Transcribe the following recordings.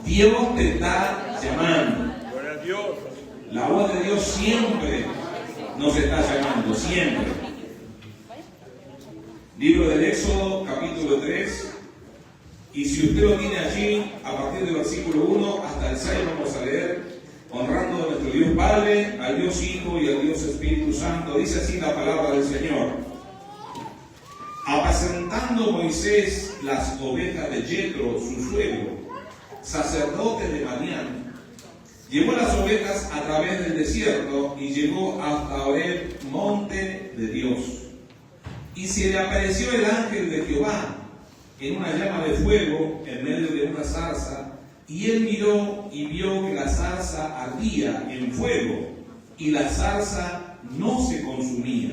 Dios te está llamando. Gloria a Dios. La voz de Dios siempre nos está llamando, siempre. Libro del Éxodo, capítulo 3. Y si usted lo tiene allí, a partir del versículo 1 hasta el 6 vamos a leer, honrando a nuestro Dios Padre, al Dios Hijo y al Dios Espíritu Santo. Dice así la palabra del Señor. Apacentando Moisés las ovejas de Jetro, su suegro, sacerdote de Madián, llevó las ovejas a través del desierto y llegó hasta Horeb, monte de Dios. Y se le apareció el ángel de Jehová en una llama de fuego en medio de una zarza, y él miró y vio que la zarza ardía en fuego, y la zarza no se consumía.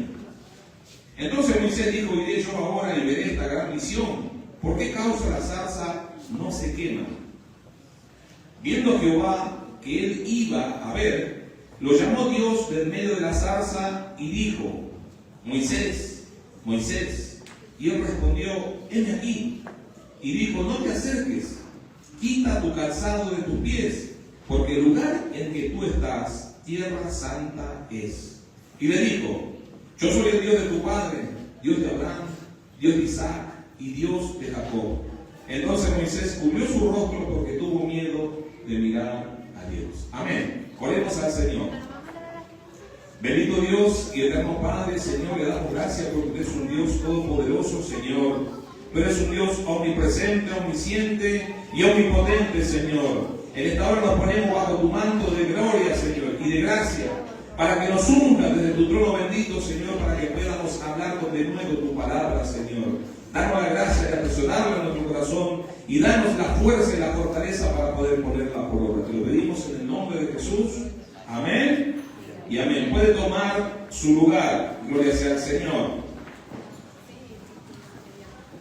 Entonces Moisés dijo: iré yo ahora y veré esta gran visión. ¿Por qué causa la zarza no se quema? Viendo Jehová que él iba a ver, lo llamó Dios del medio de la zarza y dijo: Moisés, Moisés. Y él respondió: heme aquí. Y dijo: no te acerques, quita tu calzado de tus pies, porque el lugar en que tú estás, tierra santa es. Y le dijo: yo soy el Dios de tu padre, Dios de Abraham, Dios de Isaac y Dios de Jacob. Entonces Moisés cubrió su rostro porque tuvo miedo de mirar a Dios. Amén. Oremos al Señor. Bendito Dios y eterno Padre, Señor, le damos gracias porque tú eres un Dios todopoderoso, Señor. Tú eres un Dios omnipresente, omnisciente y omnipotente, Señor. En esta hora nos ponemos bajo tu manto de gloria, Señor, y de gracia, para que nos unjas desde tu trono bendito, Señor, para que podamos hablar con de nuevo tu palabra, Señor. Danos la gracia de atesorarla en nuestro corazón y danos la fuerza y la fortaleza para poder ponerla por obra. Te lo pedimos en el nombre de Jesús. Amén y amén. Puede tomar su lugar. Gloria sea al Señor.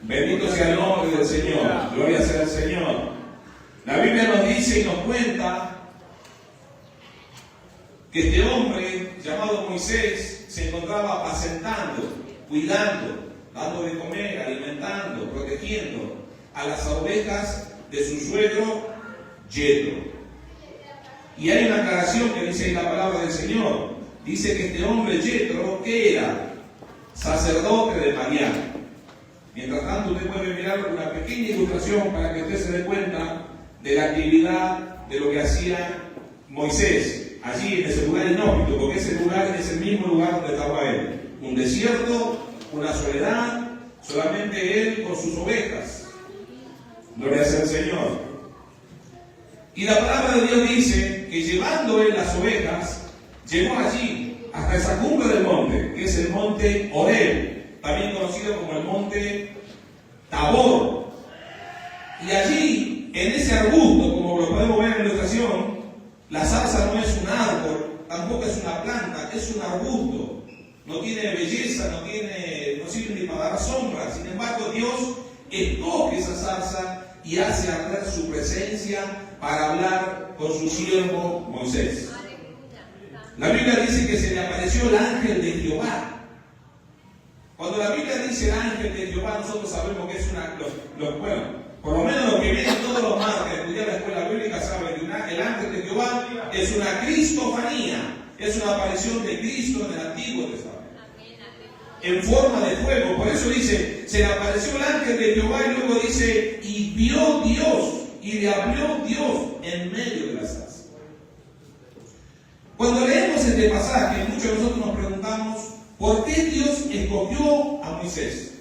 Bendito sea el nombre del Señor. Gloria sea al Señor. La Biblia nos dice y nos cuenta que este hombre llamado Moisés se encontraba apacentando, cuidando, dando de comer, alimentando, protegiendo a las ovejas de su suegro Jetro. Y hay una aclaración que dice en la palabra del Señor. Dice que este hombre Jetro, ¿qué era? Sacerdote de Madián. Mientras tanto, usted puede mirar una pequeña ilustración para que usted se dé cuenta de la actividad de lo que hacía Moisés allí en ese lugar inhóspito, porque ese lugar es el mismo lugar donde estaba él. Un desierto, una soledad, solamente él con sus ovejas. Gloria sea al Señor. Y la palabra de Dios dice que llevando él las ovejas, llegó allí, hasta esa cumbre del monte, que es el monte Horeb, también conocido como el monte Tabor. Y allí, en ese arbusto, como lo podemos ver en la ilustración, la zarza no es un árbol, tampoco es una planta, es un arbusto. No tiene belleza, no sirve ni para dar sombra. Sin embargo, Dios escoge esa zarza y hace arder su presencia para hablar con su siervo Moisés. La Biblia dice que se le apareció el ángel de Jehová. Cuando la Biblia dice el ángel de Jehová, nosotros sabemos que es por lo menos los que vienen todos los martes a estudiar la escuela bíblica saben que el ángel de Jehová es una cristofanía, es una aparición de Cristo en el Antiguo Testamento, en forma de fuego. Por eso dice, se le apareció el ángel de Jehová, y luego dice, y vio Dios, y le habló Dios en medio de la zarza. Cuando leemos este pasaje, muchos de nosotros nos preguntamos, ¿por qué Dios escogió a Moisés?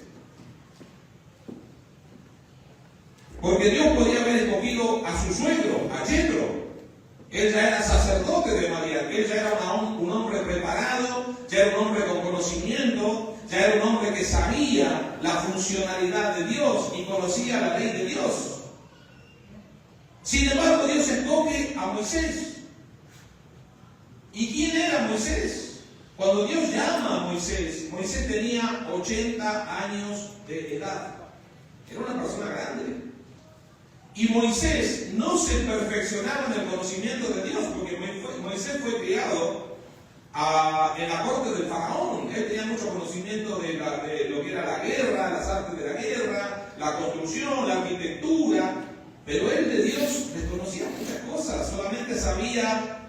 Porque Dios podía haber escogido a su suegro, a Jetro. Él ya era sacerdote de Madián, él ya era un hombre preparado, ya era un hombre con conocimiento, ya era un hombre que sabía la funcionalidad de Dios y conocía la ley de Dios. Sin embargo, Dios escoge a Moisés. ¿Y quién era Moisés? Cuando Dios llama a Moisés, Moisés tenía 80 años de edad. Era una persona grande. Y Moisés no se perfeccionaba en el conocimiento de Dios, porque Moisés fue criado en la corte del faraón. Él tenía mucho conocimiento de lo que era la guerra, las artes de la guerra, la construcción, la arquitectura. Pero él de Dios desconocía muchas cosas, solamente sabía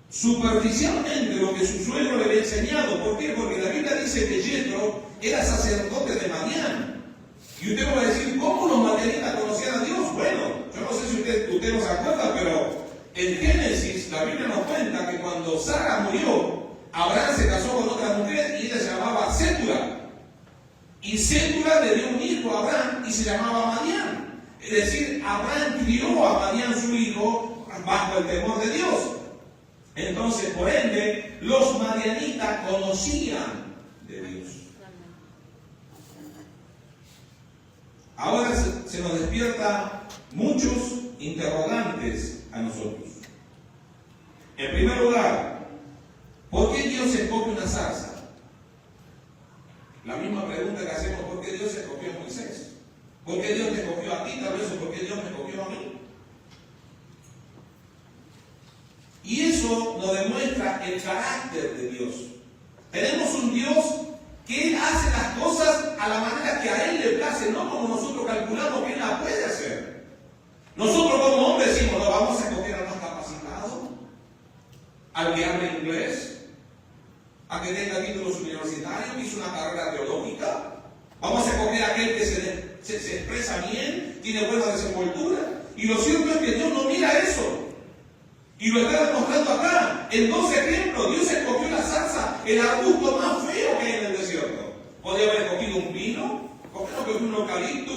superficialmente lo que su suegro le había enseñado. ¿Por qué? Porque la Biblia dice que Yetro era sacerdote de Madián. Y usted me va a decir, ¿cómo los madianitas conocían a Dios? Bueno, yo no sé si usted no se acuerda, pero en Génesis la Biblia nos cuenta que cuando Sara murió, Abraham se casó con otra mujer y ella se llamaba Sétura. Y Sétura le dio un hijo a Abraham y se llamaba Madián. Es decir, Abraham crió a Madián su hijo bajo el temor de Dios. Entonces, por ende, los madianitas conocían de Dios. Ahora se nos despierta muchos interrogantes a nosotros. En primer lugar, ¿por qué Dios escoge una zarza? La misma pregunta que hacemos, ¿por qué Dios escogió a Moisés? ¿Por qué Dios te escogió a ti? Tal vez, ¿por qué Dios me escogió a mí? Y eso nos demuestra el carácter de Dios. Tenemos un Dios que Él hace las cosas a la manera que a Él le place, no como nosotros calculamos que Él la puede hacer. Nosotros como hombres decimos, no, vamos a escoger al más capacitado, al que hable inglés, a que tenga títulos universitarios, que hizo una carrera teológica. Vamos a escoger a aquel que se expresa bien, tiene buena desenvoltura. Y lo cierto es que Dios no mira eso. Y lo está demostrando acá. En 2 ejemplos, Dios escogió la zarza, el arbusto más feo que hay en el desierto. Podría haber escogido un pino, ¿por qué no escogió un eucalipto,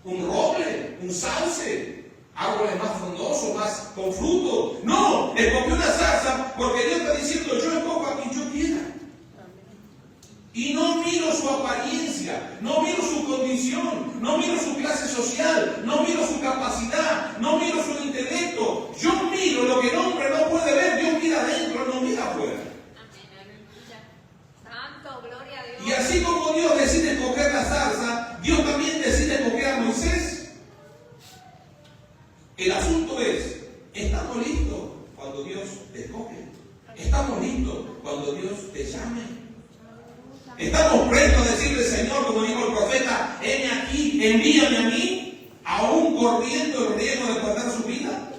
un roble, un sauce, árboles más frondosos, más con fruto? No, escogió una zarza porque Dios está diciendo, yo escojo a quien yo quiera. Y no miro su apariencia, no miro su condición, no miro su clase social, no miro su capacidad, no miro su intelecto. Yo miro lo que el hombre no puede ver. Dios mira adentro, no mira afuera. Santo, gloria a Dios. Y así como Dios decide escoger la zarza, Dios también decide escoger a Moisés. El asunto es, ¿estamos listos cuando Dios te escoge? ¿Estamos listos cuando Dios te llame? ¿Estamos prestos a decirle, Señor, como dijo el profeta, heme aquí, envíame a mí, aún corriendo el riesgo de perder su vida?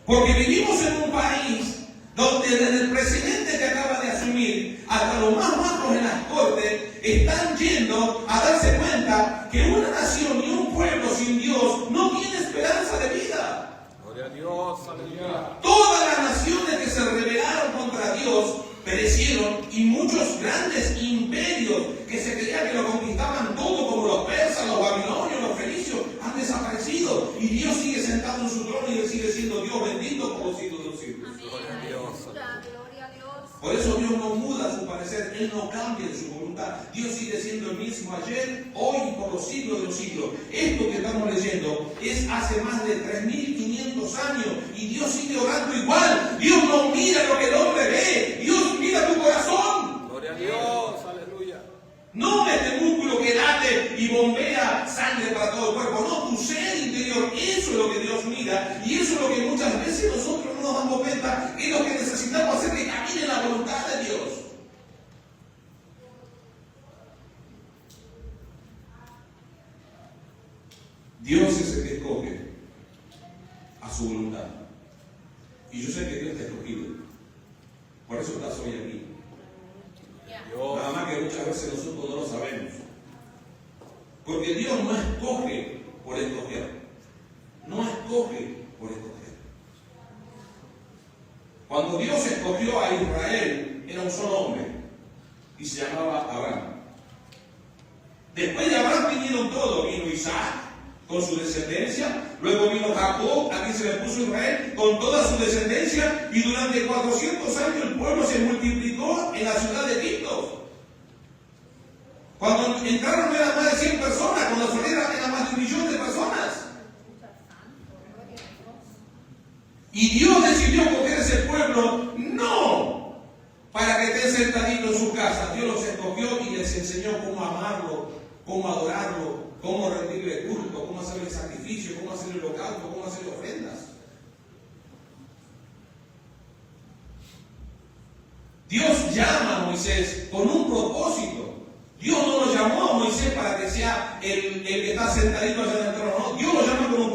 Porque vivimos en un país donde desde el presidente que acaba de asumir hasta los más bajos en las cortes están yendo a darse cuenta que una nación y un pueblo sin Dios no tiene esperanza de vida. Gloria a Dios, aleluya. Todas las naciones que se rebelaron contra Dios perecieron, y muchos grandes imperios que se creían que lo conquistaban todo, como los persas, los babilonios, los fenicios, han desaparecido. Y Dios sigue sentado en su trono y Él sigue siendo Dios bendito por los siglos de los siglos. Gloria a Dios. Gloria a Dios. Por eso Dios no muda su parecer, Él no cambia en su voluntad. Dios sigue siendo el mismo ayer, hoy y por los siglos de los siglos. Esto que estamos leyendo es hace más de 3.500 años y Dios sigue orando igual. Dios no mira lo que el hombre ve, Dios mira tu corazón. Gloria a Dios, aleluya. No este músculo que late y bombea sangre para todo el cuerpo, no, tu ser interior. Eso es lo que Dios mira, y eso es lo que muchas veces nosotros no nos damos cuenta, es lo que necesitamos hacer, que camine la voluntad de Dios. Dios es el que escoge a su voluntad. Y yo sé que Dios te ha escogido. Por eso estás hoy aquí. Dios. Nada más que muchas veces nosotros no lo sabemos. Porque Dios no escoge por escoger. No escoge por escoger. Cuando Dios escogió a Israel, era un solo hombre. Y se llamaba Abraham. Después de Abraham vinieron todos. Vino Isaac con su descendencia. Luego vino Jacob, aquí se le puso Israel, con toda su descendencia. Y durante 400 años el pueblo se multiplicó en la ciudad de Egipto. Cuando entraron eran más de 100 personas, cuando salieron eran más de 1 millón de personas. Y Dios decidió coger ese pueblo, no para que estén sentaditos en su casa. Dios los escogió y les enseñó cómo amarlo, cómo adorarlo, cómo rendirle culto, cómo hacerle sacrificio, cómo hacerle holocausto, cómo hacerle ofrendas. Dios llama a Moisés con un propósito. Dios no lo llamó a Moisés para que sea el que está sentadito allá en el trono. No, Dios lo llama con un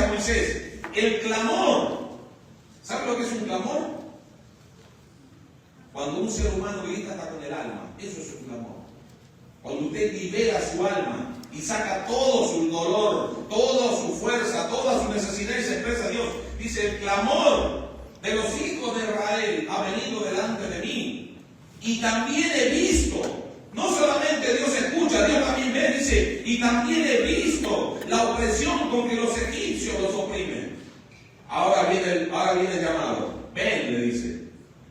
a Moisés, el clamor. ¿Sabe lo que es un clamor? Cuando un ser humano grita hasta con el alma, eso es un clamor. Cuando usted libera su alma y saca todo su dolor, toda su fuerza, toda su necesidad y se expresa a Dios. Dice, el clamor de los hijos de Israel ha venido delante de mí. Y también he visto, no solamente Dios escucha, Dios también ve, dice, y también he visto la opresión con que los egipcios los oprimen. Ahora viene el llamado. Ven, le dice.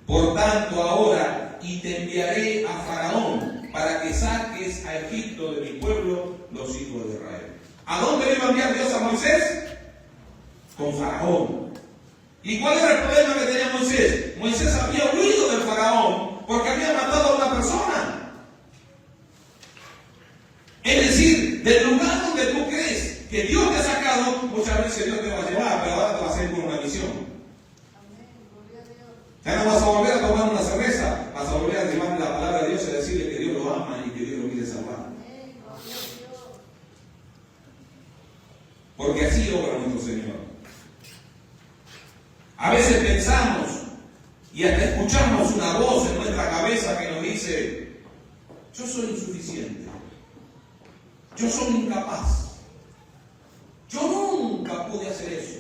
Por tanto, ahora, y te enviaré a Faraón para que saques a Egipto de mi pueblo, los hijos de Israel. ¿A dónde le iba a enviar Dios a Moisés? Con Faraón. ¿Y cuál era el problema que tenía Moisés? Moisés había huido del Faraón porque había matado a una persona. Es decir, del lugar donde tú crees que Dios te ha sacado, muchas veces Dios te va a llevar, pero ahora te va a hacer con una misión. Ya no vas a volver a tomar una cerveza, vas a volver a llevarle la palabra de Dios y decirle que Dios lo ama y que Dios lo quiere salvar. Porque así obra nuestro Señor. A veces pensamos y hasta escuchamos una voz en nuestra cabeza que nos dice, yo soy insuficiente, yo soy incapaz, yo nunca pude hacer eso.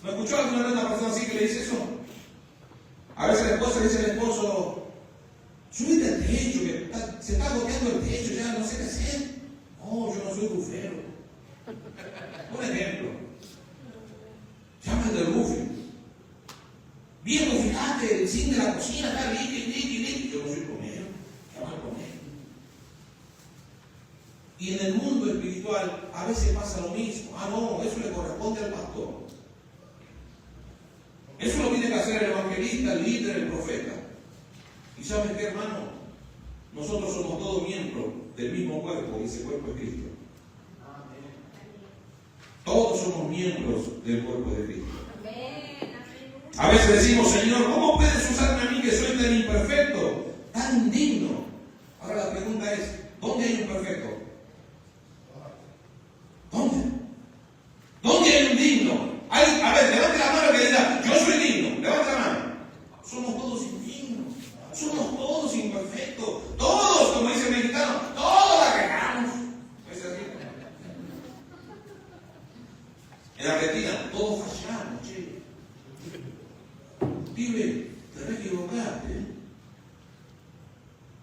¿No escuchó alguna vez una persona así que le dice eso? A veces la esposa le dice al esposo, subite al techo, que se está goteando el techo, ya no sé qué hacer. No, yo no soy bufero. Un ejemplo. Llama del roofing. Viejo, fíjate, el zinc de la cocina está liqui. Yo no soy plomero. Llama al plomero. Y en el mundo espiritual a veces pasa lo mismo. Ah, no, eso le corresponde al pastor. Eso lo tiene que hacer el evangelista, el líder, el profeta. ¿Y saben qué, hermano? Nosotros somos todos miembros del mismo cuerpo, y ese cuerpo es Cristo. Todos somos miembros del cuerpo de Cristo. A veces decimos, Señor, ¿cómo puedes usarme a mí que soy tan imperfecto, tan indigno? Ahora la pregunta es, ¿dónde hay un perfecto? ¿Dónde? ¿Dónde hay un digno? A ver, levante la mano que diga, yo soy digno. Levante la mano. Somos todos indignos. Somos todos imperfectos. Todos, como dice el mexicano, todos la regamos. ¿Es así? En Argentina, todos fallamos, che. Pibe, te equivocaste.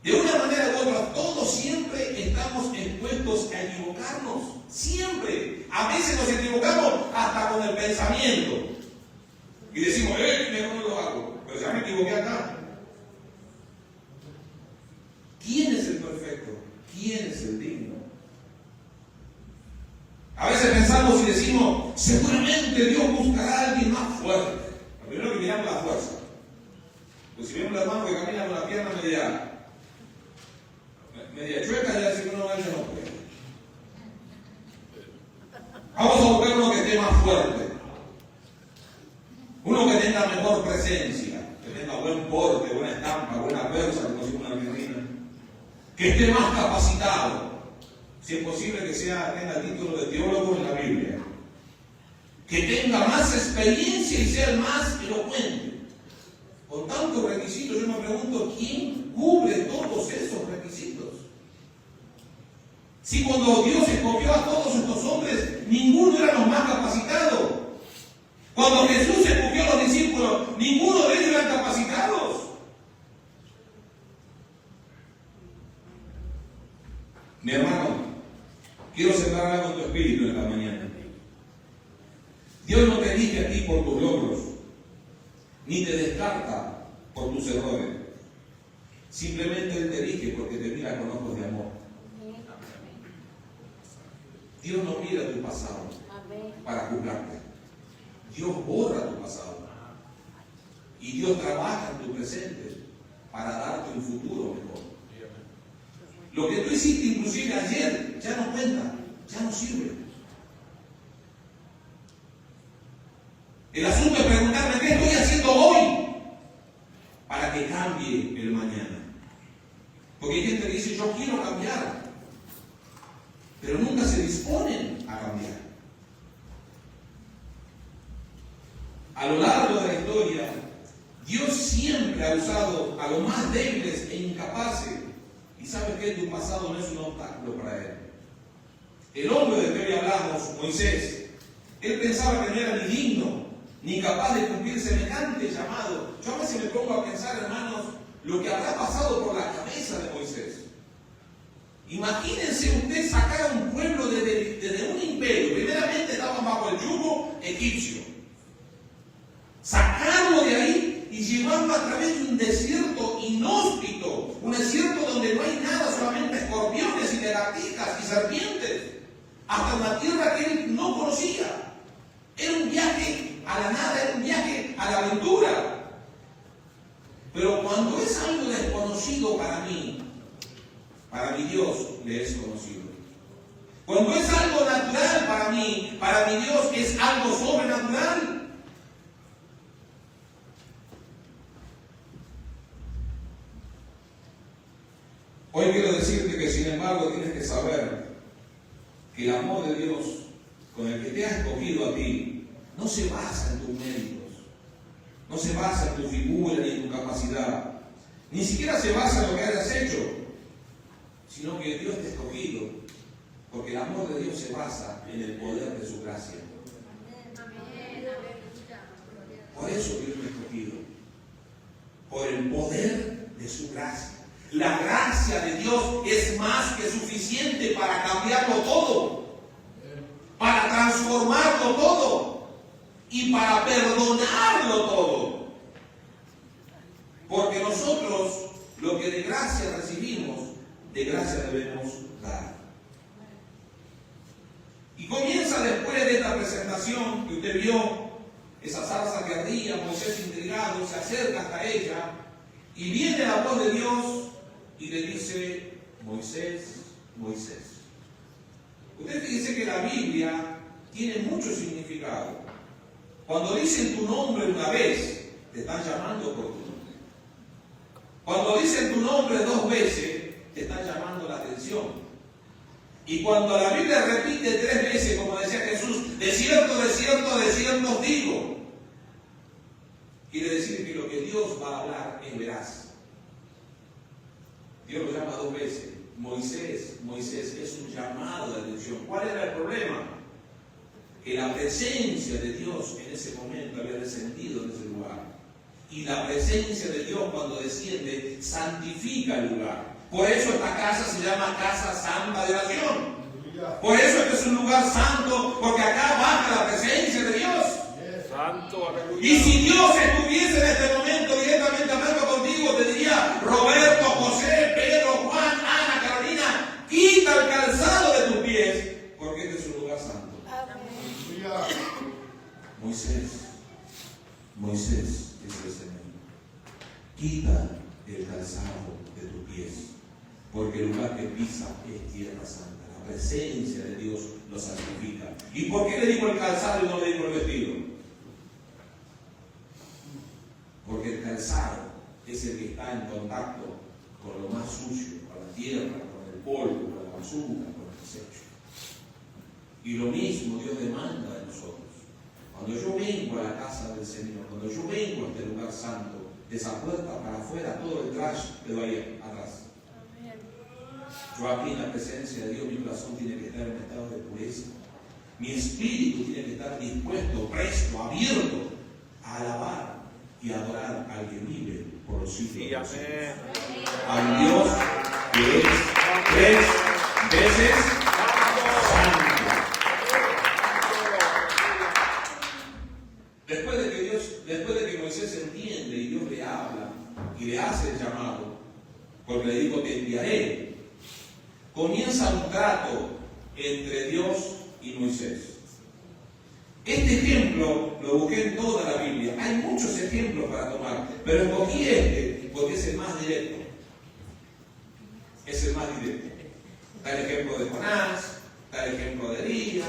De una manera u otra, todos siempre estamos expuestos a equivocarnos. Siempre. A veces nos equivocamos hasta con el pensamiento. Y decimos, mejor no lo hago. Pero ya me equivoqué acá. ¿Quién es el perfecto? ¿Quién es el digno? A veces pensamos y decimos, seguramente Dios buscará a alguien más fuerte. Lo primero que miramos la fuerza. Pues si vemos la mano que camina con la pierna media chueca, ya decimos, no, ella no puede. Vamos a buscar uno que esté más fuerte. Uno que tenga mejor presencia, que tenga buen porte, buena estampa, buena persa, como decimos en Argentina. Que esté más capacitado. Si es posible que tenga el título de teólogo en la Biblia. Que tenga más experiencia y sea el más elocuente. Con tantos requisitos, yo me pregunto, ¿quién cubre todos esos requisitos? Si cuando Dios escogió a todos estos hombres, ninguno era los más capacitados. Cuando Jesús escogió a los discípulos, ninguno de ellos eran capacitados. Mi hermano, quiero sembrar algo en tu espíritu en la mañana. Dios no te elige a ti por tus logros, ni te descarta por tus errores. Simplemente Él te elige porque te mira con ojos de amor. Dios no mira tu pasado para juzgarte. Dios borra tu pasado. Y Dios trabaja en tu presente para darte un futuro mejor. Lo que tú hiciste inclusive ayer ya no cuenta, ya no sirve. El asunto es preguntarme qué estoy haciendo hoy para que cambie el mañana. Porque hay gente que dice, yo quiero cambiar, pero nunca se disponen a cambiar. A lo largo de la historia, Dios siempre ha usado a los más débiles e incapaces. Y sabes que tu pasado no es un obstáculo para Él. El hombre del que hoy hablamos, Moisés, él pensaba que no era ni digno, ni capaz de cumplir semejante llamado. Yo a veces me pongo a pensar, hermanos, lo que habrá pasado por la cabeza de Moisés. Imagínense usted sacar a un pueblo desde un imperio. Primeramente estaban bajo el yugo egipcio. Sacarlo de ahí y llevarlo a través de un desierto inhóspito, un desierto donde no hay nada, solamente escorpiones y lagartijas y serpientes, hasta una tierra que él no conocía. Era un viaje a la nada, era un viaje a la aventura. Pero cuando es algo desconocido para mi Dios le es conocido. Cuando es algo natural para mi Dios es algo sobrenatural. Hoy quiero decirte que sin embargo tienes que saber que el amor de Dios con el que te ha escogido a ti no se basa en tus méritos, no se basa en tu figura ni en tu capacidad, ni siquiera se basa en lo que hayas hecho, sino que Dios te ha escogido porque el amor de Dios se basa en el poder de su gracia. Por eso Dios me ha escogido, por el poder de su gracia. La gracia de Dios es más que suficiente para cambiarlo todo, para transformarlo todo y para perdonarlo todo. Porque nosotros lo que de gracia recibimos, de gracia debemos dar. Y comienza después de esta presentación que usted vio, esa zarza que ardía, Moisés intrigado, se acerca hasta ella y viene la voz de Dios y le dice: Moisés, Moisés. Usted fíjese que la Biblia tiene mucho significado. Cuando dicen tu nombre una vez, te están llamando por tu nombre. Cuando dicen tu nombre 2 veces, te están llamando la atención. Y cuando la Biblia repite 3 veces, como decía Jesús, de cierto, de cierto, de cierto os digo, quiere decir que lo que Dios va a hablar es veraz. Dios lo llama 2 veces. Moisés, Moisés, es un llamado de atención. ¿Cuál era el problema? Que la presencia de Dios en ese momento había descendido en ese lugar. Y la presencia de Dios cuando desciende santifica el lugar. Por eso esta casa se llama Casa Santa de Oración. Por eso este es un lugar santo, porque acá baja la presencia de Dios. Santo, aleluya. Y si Dios estuviese en este momento directamente hablando contigo, te diría: Roberto, José, Pedro, Juan, Ana, Carolina, quita el calzado de tus pies, porque este es un lugar santo. Moisés, Moisés es el Señor. Quita el calzado de tus pies, porque el lugar que pisa es tierra santa. La presencia de Dios lo santifica. ¿Y por qué le digo el calzado y no le digo el vestido? Porque el calzado es el que está en contacto con lo más sucio, con la tierra, con el polvo, con la basura, con el desecho. Y lo mismo Dios demanda de nosotros. Cuando yo vengo a la casa del Señor, cuando yo vengo a este lugar santo, de esa puerta para afuera, todo el trash quedó ahí atrás. Yo aquí en la presencia de Dios, mi corazón tiene que estar en un estado de pureza. Mi espíritu tiene que estar dispuesto, presto, abierto a alabar y adorar al que vive por los siglos de los siglos. Al Dios que es 3 veces santo. Después de que Moisés entiende y Dios le habla y le hace el llamado, porque le dijo: te enviaré, comienza un trato entre Dios y Moisés. Este ejemplo lo busqué en toda la Biblia. Hay muchos ejemplos para tomar, pero escogí este porque es el más directo. Es el más directo. Está el ejemplo de Jonás, está el ejemplo de Elías,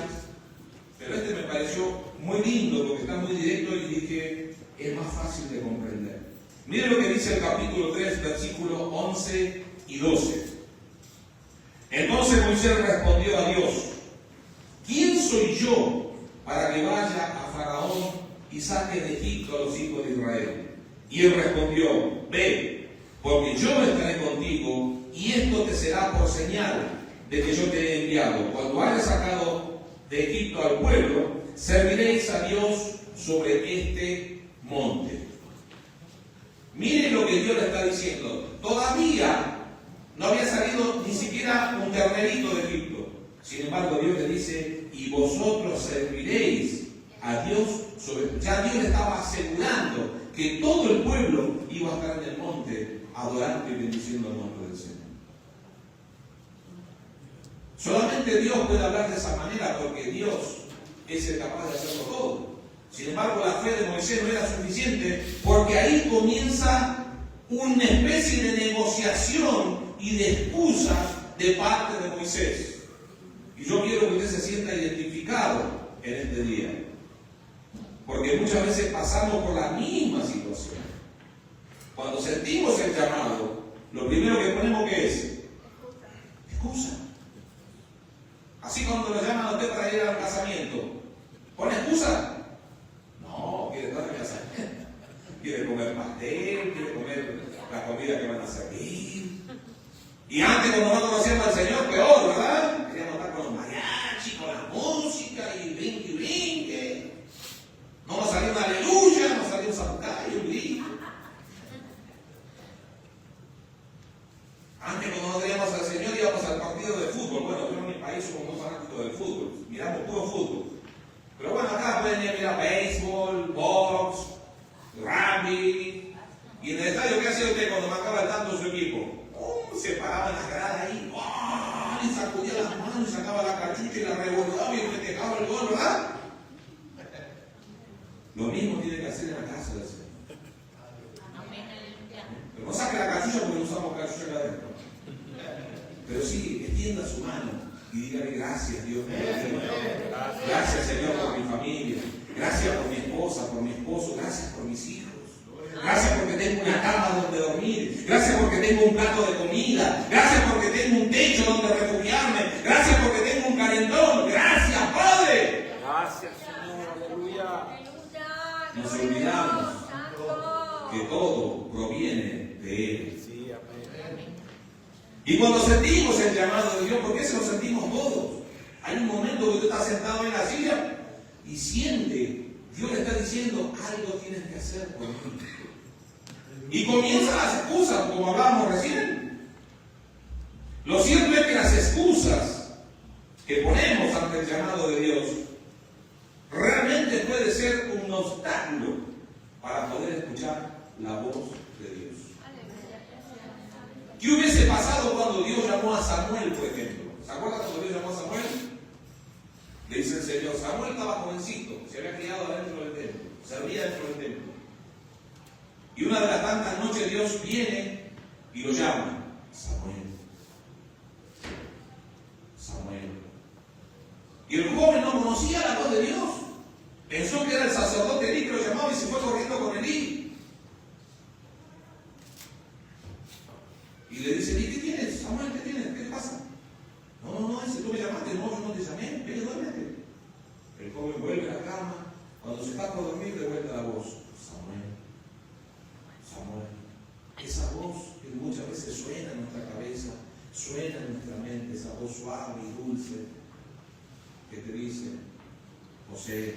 pero este me pareció muy lindo porque está muy directo y dije: es más fácil de comprender. Miren lo que dice el capítulo 3, versículos 11 y 12. Entonces Moisés respondió a Dios: ¿quién soy yo para que vaya a Faraón y saque de Egipto a los hijos de Israel. Y él respondió, ve, porque yo estaré contigo, y esto te será por señal de que yo te he enviado. Cuando hayas sacado de Egipto al pueblo, serviréis a Dios sobre este monte. Miren lo que Dios le está diciendo. Todavía no había salido ni siquiera un ternerito de Egipto. Sin embargo, Dios le dice, y vosotros serviréis a Dios sobre... Ya Dios le estaba asegurando que todo el pueblo iba a estar en el monte adorando y bendiciendo el nombre del Señor. Solamente Dios puede hablar de esa manera porque Dios es el capaz de hacerlo todo. Sin embargo, la fe de Moisés no era suficiente porque ahí comienza una especie de negociación y de excusas de parte de Moisés. Y yo quiero que usted se sienta identificado en este día. Porque muchas veces pasamos por la misma situación. Cuando sentimos el llamado, lo primero que ponemos, ¿qué es? Excusa. Así cuando lo llaman a usted para ir al casamiento, ¿pone excusa? No, quiere estar en el casamiento. Quiere comer pastel, quiere comer la comida que van a servir. Y antes, cuando no conocíamos al Señor, peor, ¿verdad? Queríamos estar con los mariachis, con la música y brinque. No nos salió una aleluya, nos salió un zapucayo, un grito. Antes, cuando no teníamos al Señor, íbamos al partido de fútbol. Bueno, yo en mi país somos muy fanáticos del fútbol. Miramos puro fútbol. Pero bueno, acá pueden ir a mirar béisbol, box, rugby. Y en el estadio, ¿qué hacía usted cuando marcaba el tanto de su equipo? Se paraba en la grada ahí, y sacudía las manos, y sacaba la cachucha y la revolcaba y festejaba el gol, ¿verdad? Lo mismo tiene que hacer en la casa del Señor. Pero no saque la cachucha porque no usamos cachucha acá adentro. Pero sí, extienda su mano y dígale gracias, Dios mío. Gracias, Señor, por mi familia. Gracias por mi esposa, por mi esposo. Gracias por mis hijos. Gracias porque tengo una cama donde dormir. Gracias porque tengo un plato de comida. Gracias porque tengo un techo donde refugiarme. Gracias porque tengo un calentón. Gracias, Padre. Gracias, Señor. Aleluya. Nos olvidamos que todo proviene de Él. Sí, amén. Y cuando sentimos el llamado de Dios, ¿por qué se lo sentimos todos? Hay un momento que usted está sentado en la silla y siente, Dios le está diciendo, algo tienes que hacer por mí. Y comienzan las excusas, como hablábamos recién. Lo cierto es que las excusas que ponemos ante el llamado de Dios realmente puede ser un obstáculo para poder escuchar la voz de Dios. ¿Qué hubiese pasado cuando Dios llamó a Samuel, por ejemplo? ¿Se acuerdan cuando Dios llamó a Samuel? Le dice el Señor, Samuel estaba jovencito, se había criado adentro del templo, servía dentro del templo. Y una de las tantas noches Dios viene y lo llama, Samuel. Samuel. Y el joven no conocía la voz de Dios. Pensó que era el sacerdote Elí que lo llamaba y se fue corriendo con Elí. Y le dice, ¿y qué tienes? Samuel, ¿qué tienes? ¿Qué pasa? No, ese tú me llamaste. No, yo no te llamé. Ven, duérmete. El joven vuelve a la cama. Cuando se está por dormir, devuelve la voz. Samuel. Samuel. Esa voz que muchas veces suena en nuestra cabeza, suena en nuestra mente, esa voz suave y dulce que te dice, José,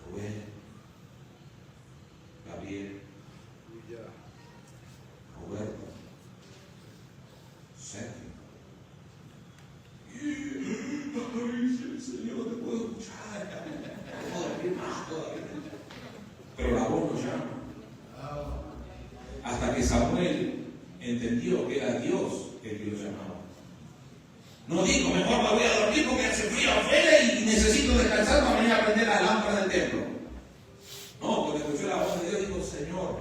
Rubén, Gabriel, Roberto, Sergio. Ay, Señor, te puedo escuchar. No puedo dormir más todavía. Pero la voz lo llama. Hasta que Samuel entendió que era Dios el que lo llamaba. No dijo, mejor me voy a dormir porque hace frío afuera y necesito descansar para venir a prender la lámpara del templo. No, cuando escuchó la voz de Dios, dijo, Señor,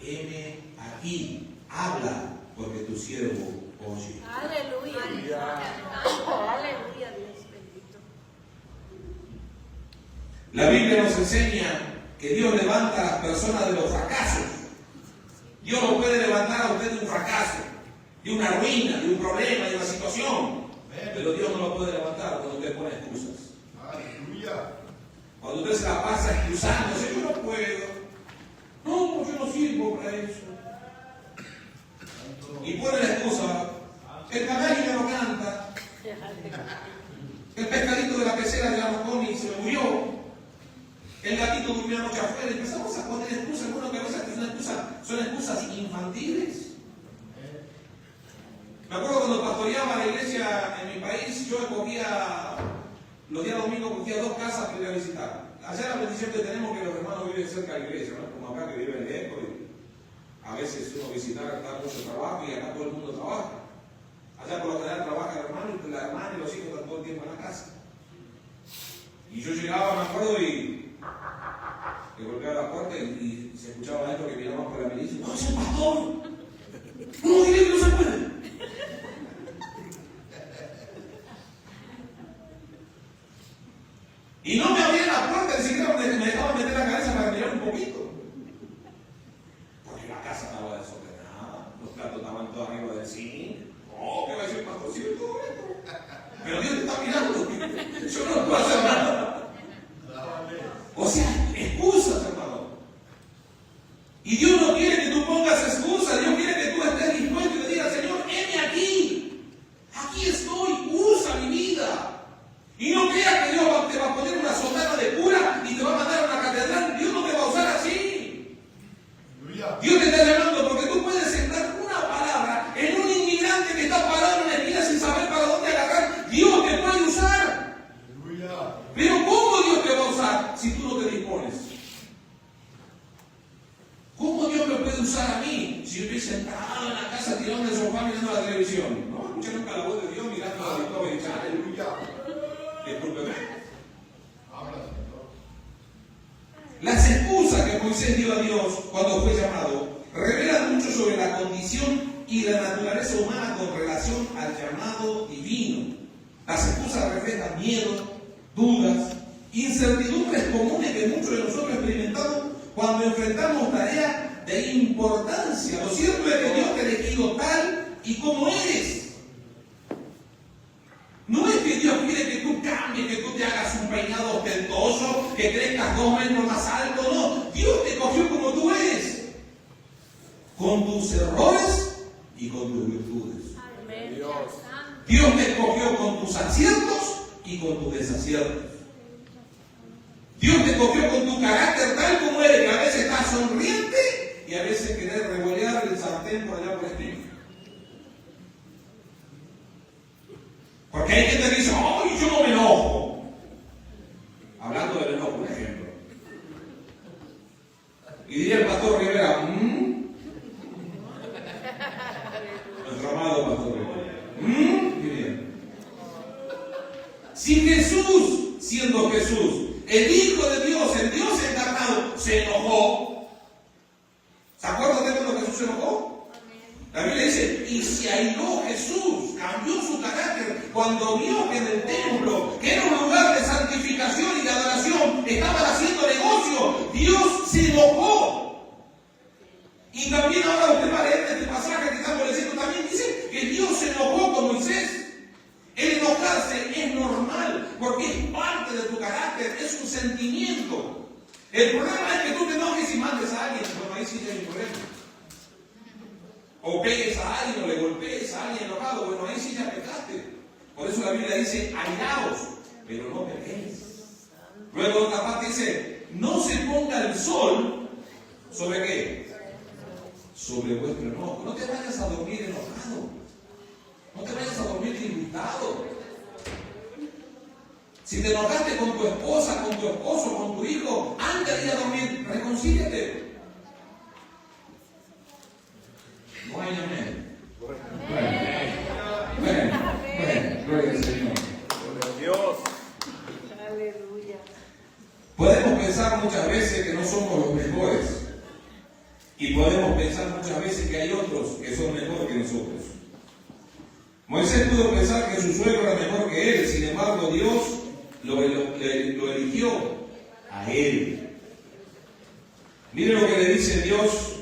heme aquí, habla, porque tu siervo oye. Aleluya. Aleluya, Dios bendito. La Biblia nos enseña que Dios levanta a las personas de los fracasos. Dios lo puede levantar a usted de un fracaso, de una ruina, de un problema, de una situación. Pero Dios no lo puede levantar cuando usted pone excusas. Aleluya. Cuando usted se la pasa excusándose, yo no puedo. No, yo no sirvo para eso. Y pone la excusa, el caballo ya no canta, el pescadito de la pecera de la Roconi se murió, el gatito durmió anoche afuera. Y empezamos a poner excusas, algunas que a veces son excusas infantiles. Me acuerdo cuando pastoreaba la iglesia en mi país, yo escogía, los días domingos cogía 2 casas para ir a visitar. Allá la bendición que tenemos que los hermanos viven cerca de la iglesia, ¿no? Como acá que viven lejos y a veces uno visitar da mucho trabajo y acá todo el mundo trabaja. Allá por lo general trabaja el hermano y la hermana y los hijos están todo el tiempo en la casa. Y yo llegaba, me acuerdo, y golpeaba la puerta y se escuchaba esto que miraban por la milicia. ¡No, es el pastor! ¡No, dile que no se puede! Y no me abrían la puerta, ni siquiera me dejaban meter la cabeza para mirar un poquito. Porque la casa estaba desordenada, los platos estaban todos arriba del zinc. Oh, ¿qué va a decir el pastorcito y todo esto? Pero Dios te está mirando. Yo no puedo hacer nada. O sea, excusas, hermano. Y Dios no quiere que tú pongas excusas. Dios quiere que tú estés dispuesto y le digas, Señor, heme aquí. Aquí estoy, usa mi vida. Y no creas que Dios te va a poner una sotana de cura y te va a mandar a una catedral. Dios no te va a usar así. Dios te está llamando porque tú puedes sembrar una palabra en un inmigrante que está parado en la esquina sin saber para dónde agarrar. Dios te puede usar. Pero ¿cómo Dios te va a usar si tú no te dispones? ¿Cómo Dios me puede usar a mí si yo estoy sentado en la casa tirando el sofá mirando la televisión? No escuché nunca la voz de Dios mirando a Discovery Channel. Discúlpeme. Las excusas que Moisés dio a Dios cuando fue llamado revelan mucho sobre la condición y la naturaleza humana con relación al llamado divino. Las excusas reflejan miedo, dudas, incertidumbres comunes que muchos de nosotros experimentamos cuando enfrentamos tareas de importancia. Lo cierto es que Dios te ha elegido tal y como eres. No es que Dios quiere que tú cambies, que tú te hagas un peinado ostentoso, que crezcas 2 metros más alto. No, Dios te cogió como tú eres, con tus errores y con tus virtudes. Dios te escogió con tus aciertos y con tus desaciertos. Dios te escogió con tu carácter tal como eres, que a veces estás sonriente y a veces querés revolear el sartén por allá por la esquina. Porque hay gente que dice, ¡ay, yo no me enojo! Hablando del enojo, un ejemplo. Y diría el pastor Rivera, nuestro amado pastor Rivera, diría. Si Jesús, siendo Jesús, el Hijo de Dios, el Dios encarnado, se enojó, ¿se acuerdan de cuando Jesús se enojó? La Biblia dice, y se airó Jesús, cambió su carácter cuando vio que en el templo, que era un lugar de santificación y de adoración, estaban haciendo negocio. Dios se enojó. Y también ahora usted va a leer este pasaje que estamos leyendo, también dice que Dios se enojó con Moisés. El enojarse es normal, porque es parte de tu carácter, es un sentimiento. El problema es que tú te enojes y mandes a alguien, bueno, ahí sí hay un problema. O pegues a alguien o le golpees a alguien enojado, bueno, ahí sí ya pecaste. Por eso la Biblia dice, airaos, pero no pequéis. Luego otra parte dice, no se ponga el sol, ¿sobre qué? Sobre vuestro enojo. No te vayas a dormir enojado. No te vayas a dormir irritado. Si te enojaste con tu esposa, con tu esposo, con tu hijo, antes de ir a dormir, reconcíliate. No hay amén. Bueno, gloria al Señor. Gloria a Dios. Aleluya. Podemos pensar muchas veces que no somos los mejores. Y podemos pensar muchas veces que hay otros que son mejores que nosotros. Moisés pudo pensar que su suegro era mejor que él, sin embargo Dios lo eligió a él. Miren lo que le dice Dios.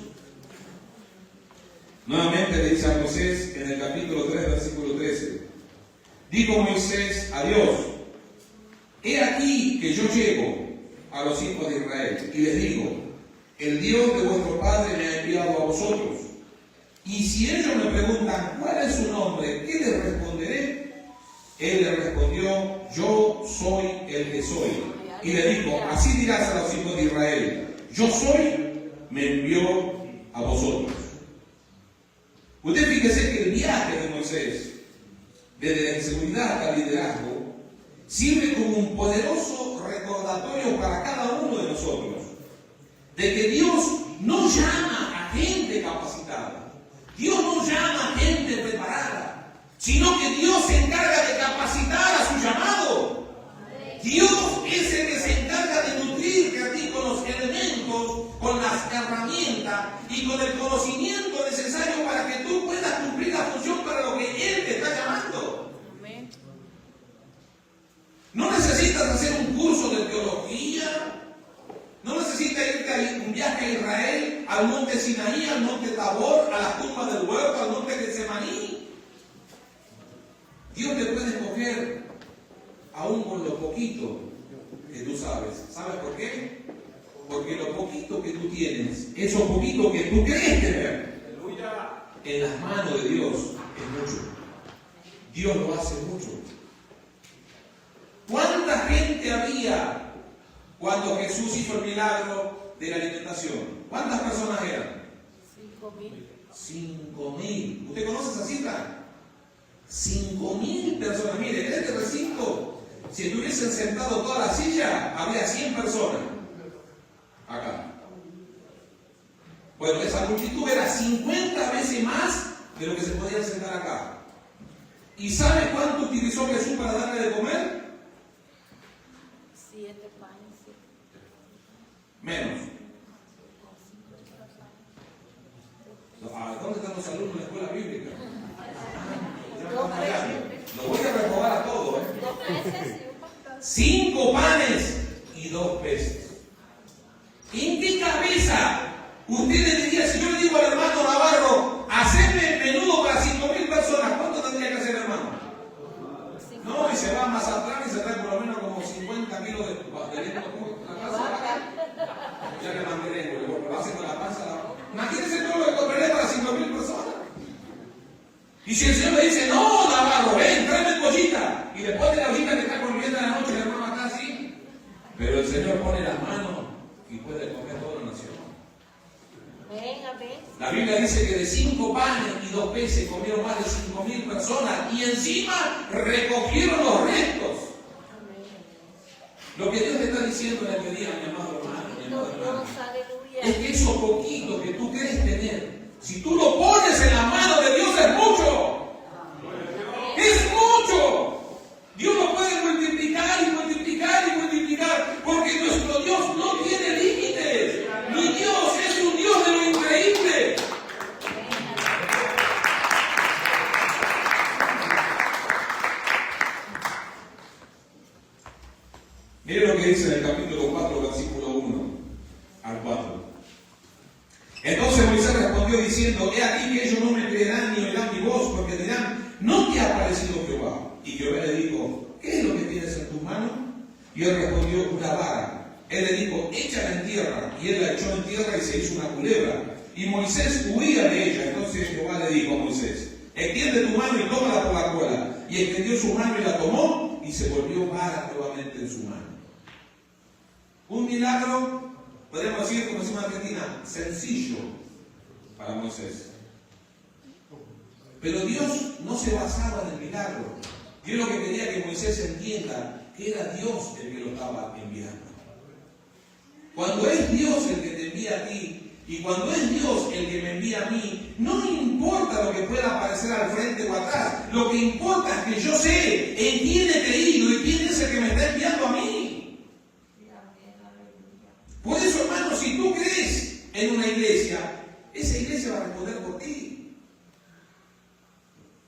Nuevamente le dice a Moisés en el capítulo 3, versículo 13. Dijo Moisés a Dios, he aquí que yo llego, a los hijos de Israel y les digo, el Dios de vuestro Padre me ha enviado a vosotros. Y si ellos me preguntan, ¿cuál es su nombre? ¿Qué les responderé? Él le respondió, yo soy el que soy. Y le dijo, así dirás a los hijos de Israel, yo soy, me envió a vosotros. Usted fíjese que el viaje de Moisés, desde la inseguridad hasta el liderazgo, sirve como un poderoso recordatorio para cada uno de nosotros, de que Dios no llama a gente capacitada, Dios no llama a gente preparada, sino que Dios se encarga de capacitar a su llamado. Dios es el que se encarga de nutrirte a ti con los elementos, con las herramientas y con el conocimiento necesario para que tú puedas cumplir la función para lo que Él te está llamando. No necesitas hacer un curso de teología, no necesitas irte a un viaje a Israel, al monte Sinaí, al monte Tabor, a la tumba del huerto, al monte Getsemaní. Dios te puede escoger aún con lo poquito que tú sabes. ¿Sabes por qué? Porque lo poquito que tú tienes, eso poquito que tú crees tener, en las manos de Dios es mucho. Dios lo hace mucho. ¿Cuánta gente había cuando Jesús hizo el milagro de la alimentación? ¿Cuántas personas eran? 5.000. ¿Usted conoce esa cifra? 5.000 personas. Mire, en este recinto, si estuviesen sentados toda la silla, habría 100 personas. Acá. Bueno, esa multitud era 50 veces más de lo que se podía sentar acá. ¿Y sabe cuánto utilizó Jesús para darle de comer? 7 panes. Menos. ¿Dónde están los alumnos de la escuela bíblica? Los voy a reprobar a todos. 5 panes y 2 peces. ¿En qué cabeza usted le diría, si yo le digo al hermano Navarro, hacerme menudo para 5.000 personas, ¿cuánto tendría que hacer, hermano? No, y se va más atrás y se trae por lo menos como 50 kilos de la panza. Ya que mantengo, lo hace con la panza. Imagínense todo lo que compraré para 5.000 personas. Y si el Señor le dice, no, Navarro, ven, tráeme pollita, y después de la ollita que está corriendo en la noche, el hermano acá así, pero el Señor pone las manos y puede comer toda la nación. La Biblia dice que de 5 panes y 2 peces comieron más de 5.000 personas y encima recogieron los restos. Lo que Dios te está diciendo en este día, mi amado hermano, mi amado hermano, es que eso poquito que tú crees tener, si tú lo pones en la mano de Dios, es mucho. Es mucho. Dios lo puede multiplicar y multiplicar y multiplicar, porque nuestro Dios no tiene límites. Mi Dios es un Dios de lo increíble. Mire lo que dice en el capítulo 4, versículo 1 al 4. Entonces Moisés respondió diciendo, he aquí que ellos no me creerán ni oirán mi voz, porque dirán, no te ha aparecido Jehová. Y Jehová le dijo, ¿qué es lo que tienes en tus manos? Y él respondió, una vara. Él le dijo, échala en tierra. Y él la echó en tierra y se hizo una culebra. Y Moisés huía de ella. Entonces Jehová le dijo a Moisés, extiende tu mano y tómala por la cola. Y extendió su mano y la tomó, y se volvió vara nuevamente en su mano. Un milagro, podemos decir, como decimos en Argentina, sencillo para Moisés. Pero Dios no se basaba en el milagro. Dios lo que quería que Moisés entienda que era Dios el que lo estaba enviando. Cuando es Dios el que te envía a ti y cuando es Dios el que me envía a mí, no importa lo que pueda aparecer al frente o atrás. Lo que importa es que yo sé en quién he creído y quién es el que me está enviando a mí. Por eso, hermano, si tú crees en una iglesia, esa iglesia va a responder por ti.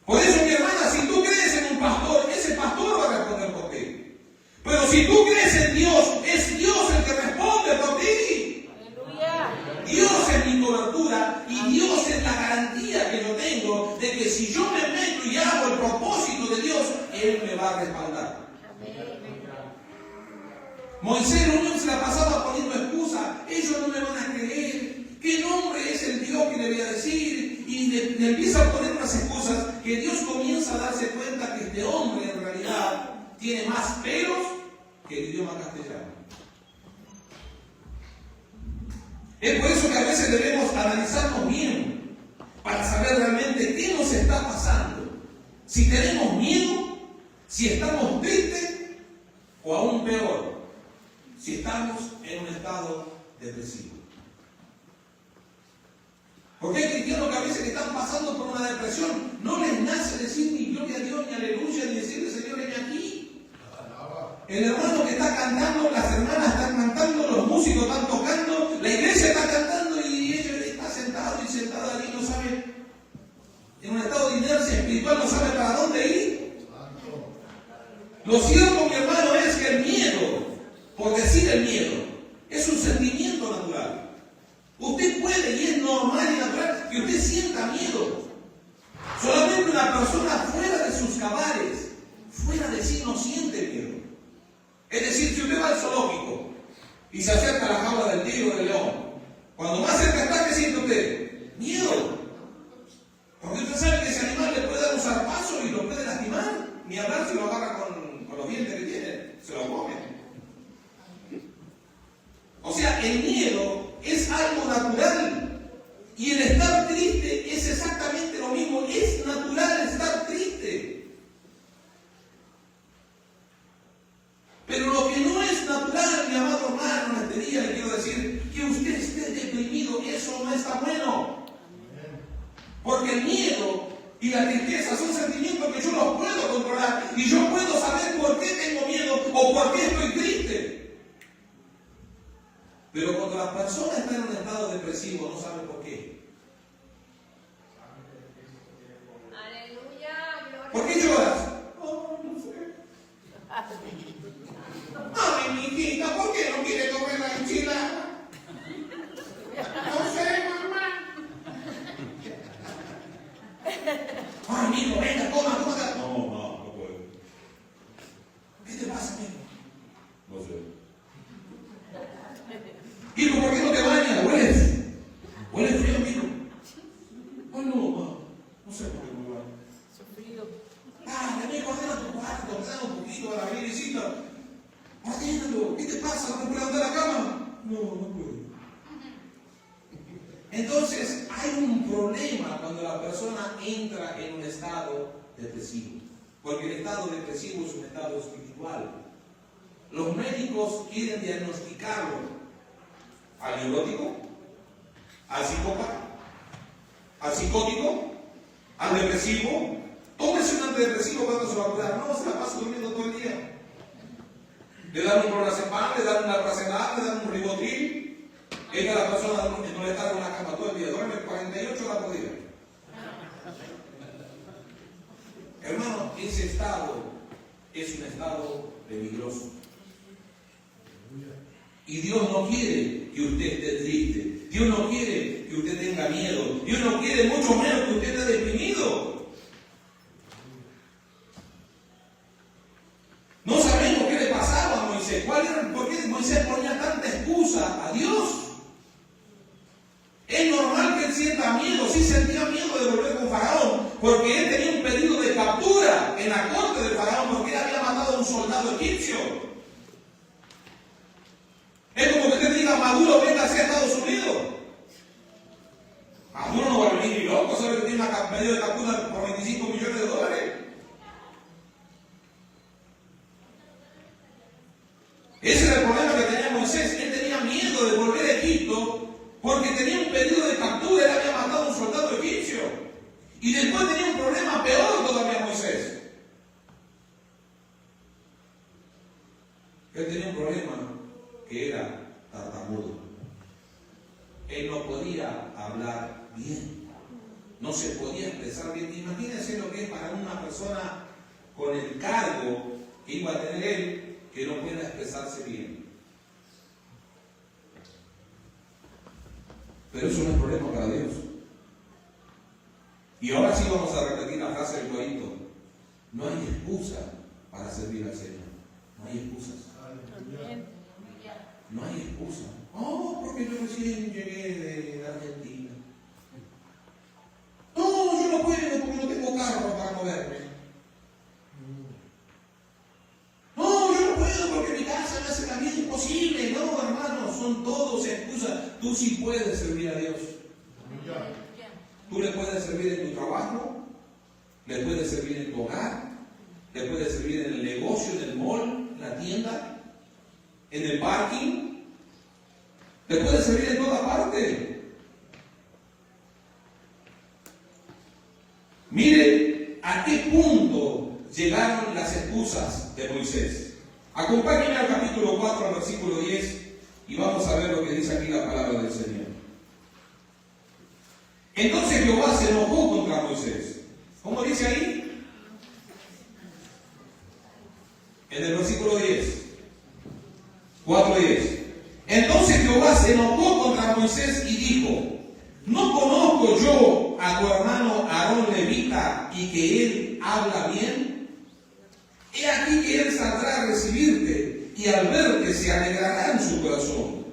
Por eso, mi hermana, si tú crees en un pastor, ese pastor va a responder por ti. Pero si tú crees en Dios, es Dios el que responde por ti. ¡Aleluya! Dios es mi cobertura y Dios es la garantía que yo tengo de que si yo me meto y hago el propósito de Dios, Él me va a respaldar. Moisés lo único se la pasaba poniendo excusas. Ellos no me van a creer. ¿Qué nombre es el Dios que le voy a decir? Y le empieza a poner unas excusas que Dios comienza a darse cuenta que este hombre en realidad tiene más pelos que el idioma castellano. Es por eso que a veces debemos analizarnos bien para saber realmente qué nos está pasando. Si tenemos miedo, si estamos tristes o aún peor, si estamos en un estado depresivo. Porque hay cristianos que a veces están pasando por una depresión, no les nace decir ni gloria a Dios, ni aleluya, ni decirle Señor, ven aquí. El hermano que está cantando, las hermanas están cantando, los músicos están tocando, la iglesia está cantando y ellos están sentados y sentados allí, no sabe, en un estado de inercia espiritual, no sabe para dónde ir. Lo cierto, mi hermano, es que el miedo, por decir el miedo, es un sentimiento natural. Usted puede, y es normal y natural, que usted sienta miedo. Solamente una persona fuera de sus cabales, fuera de sí, no siente miedo. Es decir, si usted va al zoológico y se acerca a la jaula del tigre o del león, cuando más cerca está, ¿qué siente usted? Miedo. Porque usted sabe que ese animal le puede dar un zarpazo y lo puede lastimar. Ni hablar si lo agarra con los dientes que tiene, se lo come. O sea, el miedo es algo natural. Y el estar triste es exactamente lo mismo. Es natural estar triste. Pero lo que no es natural, mi amado hermano, en este día le quiero decir, que usted esté deprimido, eso no está bueno. Porque el miedo y la tristeza son sentimientos que yo los puedo controlar. Y yo puedo saber por qué tengo miedo o por qué estoy triste. Pero cuando la persona está en un estado depresivo, no sabe por qué. Aleluya. ¿Por qué lloras? Oh, no sé. Ay, mi hijita, ¿por qué no quiere comer la enchilada? No sé, mamá. Ay, mijo, venga, coma. No puedo. ¿Qué te pasa, mijo? No sé. Hijo, ¿por qué no te bañas? ¿Hueles frío, mijo? Ay, no, mamá. No sé por qué no me baño. Sufrido. Mijo, ordena tu cuarto, ordena un poquito a la virgencita. Ordénalo. ¿Qué te pasa? ¿No puedes levantar la cama? No puedo. Entonces, hay un problema cuando la persona entra en un estado depresivo. Porque el estado depresivo es un estado espiritual. Los médicos quieren diagnosticarlo al neurótico, al psicópata, al psicótico, al depresivo. Tómese un antidepresivo cuando se va a curar. No, se la pasa durmiendo todo el día. Le dan un clonazepam, le dan un alprazolam, le dan un ribotril. Ella, la persona, no le está en la cama todo el día, duerme 48 horas por día. Hermano, ese estado es un estado peligroso. Y Dios no quiere que usted esté triste. Dios no quiere que usted tenga miedo. Dios no quiere mucho menos que usted esté deprimido. No sabemos qué le pasaba a Moisés. ¿Por qué Moisés ponía tanta excusa a Dios? Es normal que él sienta miedo. Sí sentía miedo de volver con Faraón, porque él tenía un pedido de captura en la corte de Faraón, porque él había matado a un soldado egipcio. Es como que usted diga, Maduro venga hacia Estados Unidos. Maduro no va a venir ni loco, sabe que tiene un pedido de captura por $25 millones. Ese era el problema que tenía Moisés. Él tenía miedo de volver a Egipto porque tenía un pedido de captura. Él había matado a un soldado egipcio. Y después tenía un problema peor todavía Moisés. Él tenía un problema que era tartamudo. Él no podía hablar bien. No se podía expresar bien. Imagínense lo que es para una persona con el cargo que iba a tener él, que no pueda expresarse bien. Pero eso no es problema para Dios. Y ahora sí vamos a repetir la frase del corito. No hay excusa para servir al Señor. No hay excusas. No hay excusa. Oh, porque yo recién llegué de Argentina. No, yo no puedo porque no tengo carro para moverme. No, yo no puedo porque mi casa me hace la vida imposible. No, hermano, son todos excusas. Tú sí puedes servir a Dios. Tú le puedes servir en tu trabajo, le puedes servir en tu hogar, le puedes servir en el negocio, en el mall, en la tienda, en el parking. Le puedes servir en toda parte. Mire a qué punto llegaron las excusas de Moisés. Acompáñenme al capítulo 4, al versículo 10, y vamos a ver lo que dice aquí la palabra del Señor. Entonces Jehová se enojó contra Moisés. ¿Cómo dice ahí? En el versículo 10. 4:10. Entonces Jehová se enojó contra Moisés y dijo: ¿no conozco yo a tu hermano Aarón levita y que él habla bien? He aquí que él saldrá a recibirte y al verte se alegrará en su corazón.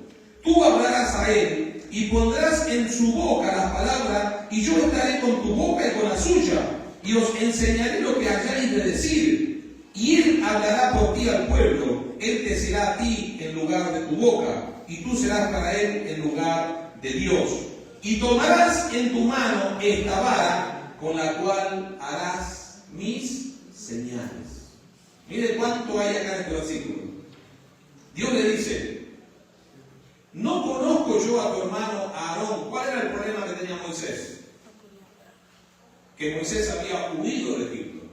Tú hablarás a él y pondrás en su boca las palabras, y yo estaré con tu boca y con la suya, y os enseñaré lo que hayáis de decir. Y él hablará por ti al pueblo, él te será a ti en lugar de tu boca, y tú serás para él en lugar de Dios. Y tomarás en tu mano esta vara, con la cual harás mis señales. Mire cuánto hay acá en este versículo. Dios le dice: no conozco yo a tu hermano Aarón. ¿Cuál era el problema que tenía Moisés? Que Moisés había huido de Egipto.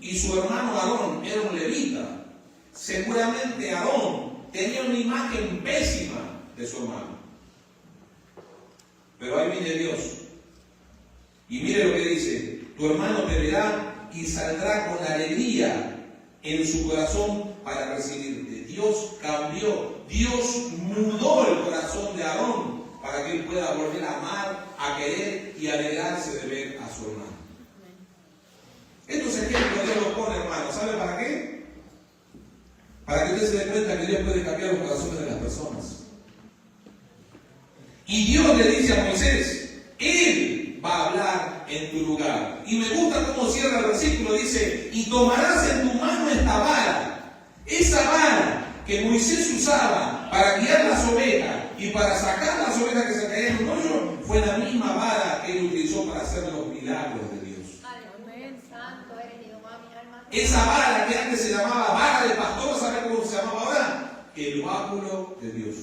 Y su hermano Aarón era un levita. Seguramente Aarón tenía una imagen pésima de su hermano. Pero ahí viene Dios. Y mire lo que dice: tu hermano te verá y saldrá con alegría en su corazón para recibirte. Dios cambió, Dios mudó el corazón de Aarón para que él pueda volver a amar, a querer y alegrarse de ver a su hermano. Estos ejemplos Dios los pone, hermano. ¿Sabe para qué? Para que usted se dé cuenta que Dios puede cambiar los corazones de las personas. Y Dios le dice a Moisés: él va a hablar en tu lugar. Y me gusta cómo cierra el versículo. Dice: y tomarás en tu mano esta vara. Esa vara que Moisés usaba para guiar las ovejas y para sacar las ovejas que se caían en un hoyo, fue la misma vara que él utilizó para hacer los milagros de Dios. Esa vara que antes se llamaba vara de pastor, ¿sabe cómo se llamaba ahora? El báculo de Dios.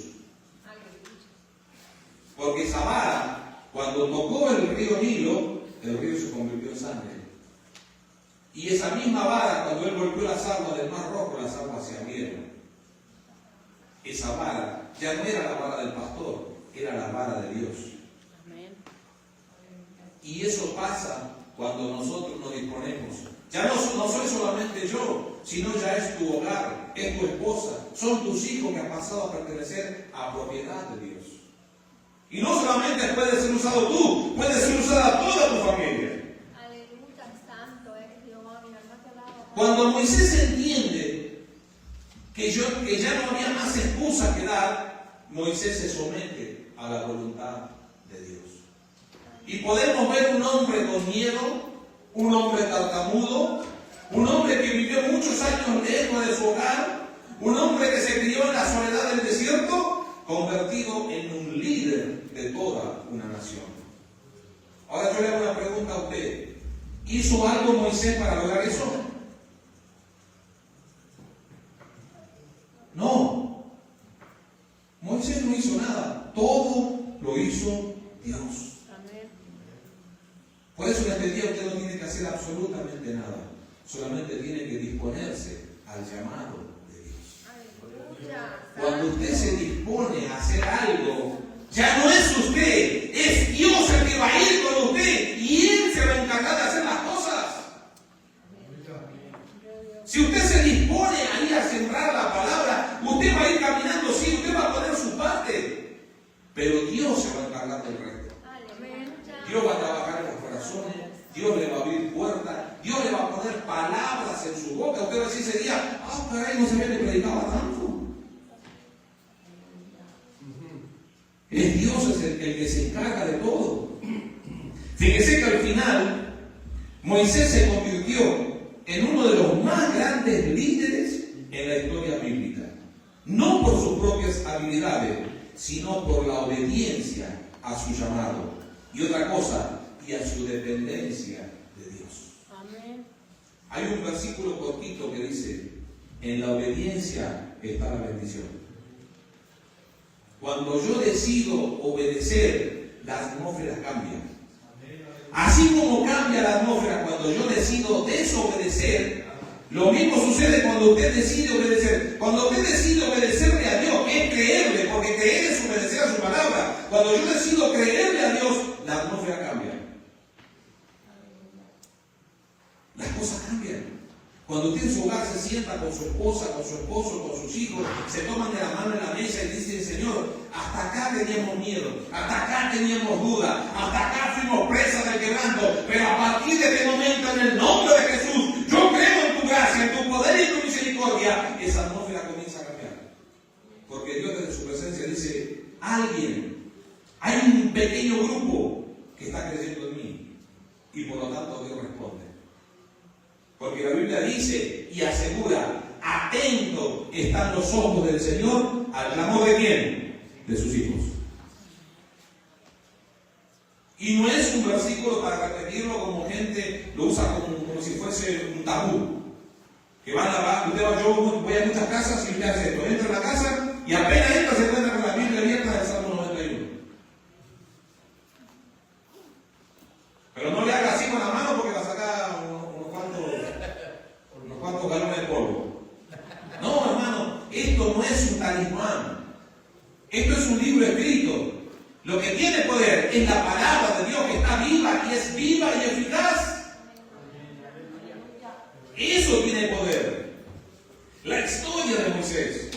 Porque esa vara, cuando tocó el río Nilo, el río se convirtió en sangre. Y esa misma vara, cuando él golpeó las aguas del Mar Rojo, las aguas se abrieron. Esa vara ya no era la vara del pastor, era la vara de Dios. Y eso pasa cuando nosotros nos disponemos. Ya no soy solamente yo, sino ya es tu hogar, es tu esposa, son tus hijos que han pasado a pertenecer a propiedad de Dios. Y no solamente puede ser usado tú, puede ser usada toda tu familia. Cuando Moisés entiende que ya no había más excusas que dar, Moisés se somete a la voluntad de Dios. Y podemos ver un hombre con miedo, un hombre tartamudo, un hombre que vivió muchos años lejos de su hogar, un hombre que se crió en la soledad del desierto, convertido en un líder de toda una nación. Ahora yo le hago una pregunta a usted: ¿hizo algo Moisés para lograr eso? No. Moisés no hizo nada. Todo lo hizo Dios. Por eso en este día usted no tiene que hacer absolutamente nada. Solamente tiene que disponerse al llamado de Dios. Cuando usted se dispone a hacer algo, ya no es usted, es Dios el que va a ir con usted y Él se va a encargar de hacer las cosas. Si usted se dispone a ir a sembrar la palabra, usted va a ir caminando, sí, usted va a poner su parte, pero Dios se va a encargar del resto. Dios va a trabajar en los corazones, Dios le va a abrir puertas, Dios le va a poner palabras en su boca. Usted va a decir ese día: caray, no sabía que predicaba tanto. el que se encarga de todo. Fíjese que al final Moisés se convirtió en uno de los más grandes líderes en la historia bíblica. No por sus propias habilidades, sino por la obediencia a su llamado. Y otra cosa, y a su dependencia de Dios. Amén. Hay un versículo cortito que dice, en la obediencia está la bendición. Cuando yo decido obedecer, la atmósfera cambia. Así como cambia la atmósfera cuando yo decido desobedecer, lo mismo sucede cuando usted decide obedecer. Cuando usted decide obedecerle a Dios, que es creerle, porque creer es obedecer a su palabra. Cuando yo decido creerle a Dios, la atmósfera cambia. Las cosas cambian. Cuando usted en su hogar se sienta con su esposa, con su esposo, con sus hijos, se toman de la mano en la mesa y dicen, Señor, hasta acá teníamos miedo, hasta acá teníamos duda, hasta acá fuimos presas del quebranto, pero a partir de este momento, en el nombre de Jesús, yo creo en tu gracia, en tu poder y en tu misericordia, esa atmósfera comienza a cambiar. Porque Dios desde su presencia dice, hay un pequeño grupo que está creyendo en mí, y por lo tanto Dios responde. Porque la Biblia dice y asegura, atentos están los ojos del Señor al clamor de ¿quién? De sus hijos. Y no es un versículo para repetirlo como gente lo usa como si fuese un tabú. Que yo voy a muchas casas y usted hace esto. Entra a la casa y apenas entra se encuentra con la Biblia abierta del Salmo 91. Pero no le haga así con la mano porque va a sacar unos cuantos galones de polvo. No, hermano, esto no es un talismán. Esto es un libro escrito. Lo que tiene poder es la palabra de Dios que está viva y es viva y eficaz. Eso tiene poder. La historia de Moisés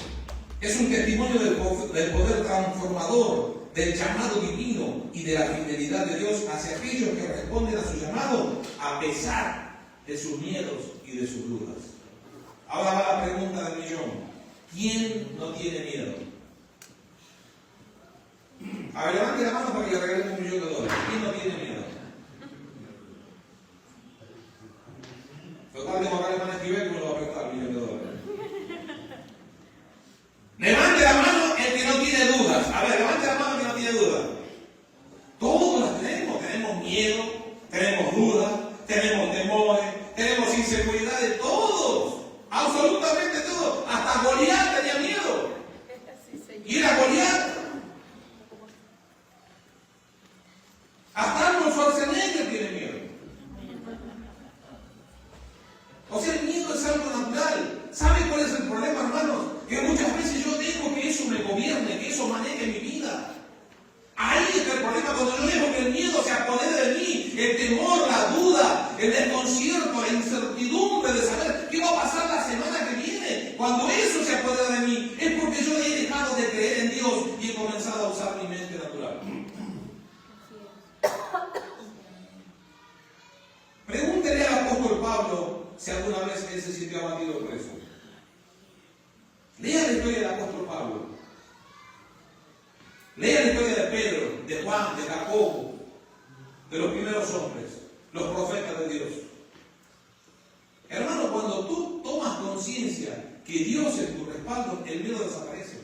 es un testimonio del poder transformador, del llamado divino y de la fidelidad de Dios hacia aquellos que responden a su llamado a pesar de sus miedos y de sus dudas. Ahora va la pregunta del millón. ¿Quién no tiene miedo? A ver, levante la mano para que le regalemos $1 millón. ¿Quién no tiene miedo? Total, tengo acá la mano escribir que me lo va a prestar $1 millón. Levante la mano el que no tiene dudas. A ver, levante la mano el que no tiene dudas. Todos las tenemos. Tenemos miedo, tenemos dudas, tenemos temores, tenemos inseguridades. Todos. Absolutamente todos. Hasta Goliat tenía miedo. Y era Goliat. Hasta Arnold Schwarzenegger tiene miedo. O sea, el miedo es algo natural. ¿Saben cuál es el problema, hermanos? Que muchas veces yo dejo que eso me gobierne, que eso maneje mi vida. Ahí está el problema, cuando yo dejo que el miedo se apodere de mí, el temor, la duda, el desconcierto, la incertidumbre de saber qué va a pasar la semana que viene. Cuando eso se apodera de mí, es porque yo he dejado de creer en Dios y he comenzado a usar mi mente natural. Pregúntele al apóstol Pablo si alguna vez él se sintió abatido o preso. Lea la historia del apóstol Pablo. Lea la historia de Pedro, de Juan, de Jacobo, de los primeros hombres, los profetas de Dios. Hermano, cuando tú tomas conciencia que Dios es tu respaldo, el miedo desaparece.